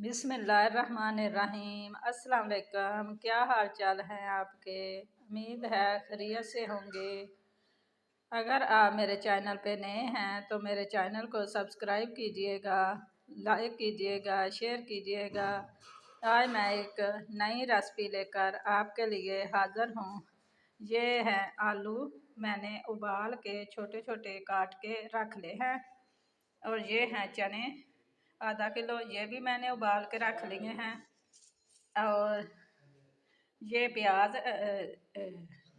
बिस्मिल्लाहिर्रहमानिर्रहीम। अस्सलाम वालेकुम। क्या हाल चाल है आपके? उम्मीद है खैरियत से होंगे। अगर आप मेरे चैनल पे नए हैं तो मेरे चैनल को सब्सक्राइब कीजिएगा, लाइक कीजिएगा, शेयर कीजिएगा। आज मैं एक नई रेसिपी लेकर आपके लिए हाज़िर हूँ। ये है आलू, मैंने उबाल के छोटे छोटे काट के रख ले हैं। और ये हैं चने, आधा किलो, ये भी मैंने उबाल के रख लिए हैं। और ये प्याज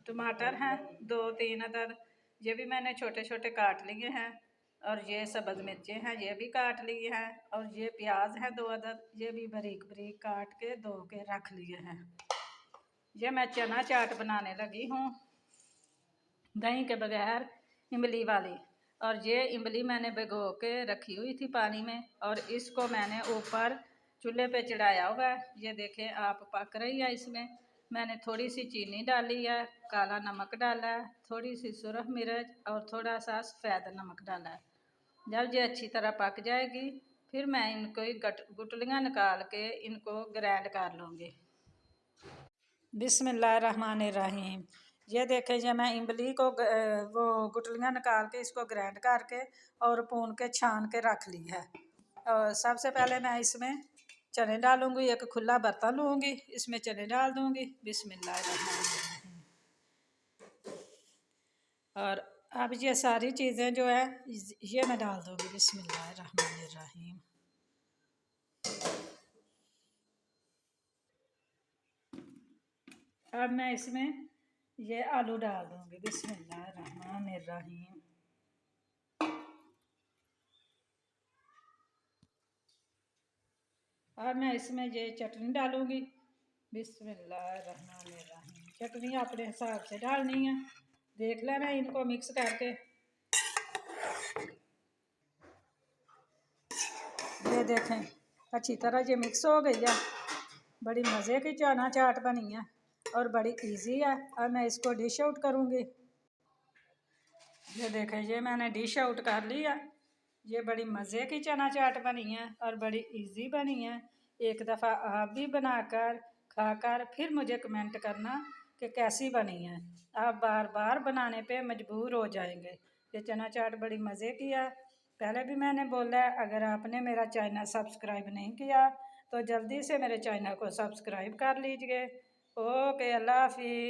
टमाटर हैं 2-3 अदद, ये भी मैंने छोटे छोटे काट लिए हैं। और ये सब्ज़ मिर्चें हैं, ये भी काट लिए हैं। और ये प्याज है 2 अदद, ये भी बारीक बारीक काट के धो के रख लिए हैं। ये मैं चना चाट बनाने लगी हूँ, दही के बगैर, इमली वाली। और ये इमली मैंने भिगो के रखी हुई थी पानी में, और इसको मैंने ऊपर चूल्हे पे चढ़ाया हुआ है। ये देखें आप, पक रही है। इसमें मैंने थोड़ी सी चीनी डाली है, काला नमक डाला है, थोड़ी सी सुरख मिर्च और थोड़ा सा सफ़ेद नमक डाला है। जब ये अच्छी तरह पक जाएगी, फिर मैं इनको गुटलियाँ निकाल के इनको ग्राइंड कर लूँगी। बिस्मिल्लाहिर्रहमानिर्रहीम। ये देखें, ये मैं इमली को वो गुटलियाँ निकाल के इसको ग्राइंड करके और भून के छान के रख ली है। और सबसे पहले मैं इसमें चने डालूँगी। एक खुला बर्तन लूँगी, इसमें चने डाल दूँगी। बिस्मिल्लाहिर्रहमानिर्रहीम। और अब ये सारी चीज़ें जो है ये मैं डाल दूँगी। बिस्मिल्लाहिर्रहमानिर्रहीम। अब मैं इसमें ये आलू डाल दूँगी। बिस्मिल्लाहिर्रहमानिर्रहीम। अब मैं इसमें ये चटनी डालूँगी। बिस्मिल्लाहिर्रहमानिर्रहीम। चटनी अपने हिसाब से डालनी है, देख लेना इनको मिक्स करके। ये देखें अच्छी तरह ये मिक्स हो गई है। बड़ी मज़े की चना चाट बनी है और बड़ी इजी है। अब मैं इसको डिश आउट करूँगी। ये देखें, ये मैंने डिश आउट कर लिया। ये बड़ी मज़े की चना चाट बनी है और बड़ी इजी बनी है। एक दफ़ा आप भी बनाकर खाकर फिर मुझे कमेंट करना कि कैसी बनी है। आप बार बार बनाने पे मजबूर हो जाएंगे। ये चना चाट बड़ी मज़े की है। पहले भी मैंने बोला है, अगर आपने मेरा चैनल सब्सक्राइब नहीं किया तो जल्दी से मेरे चैनल को सब्सक्राइब कर लीजिए। ओके, अल्लाह हाफिज़।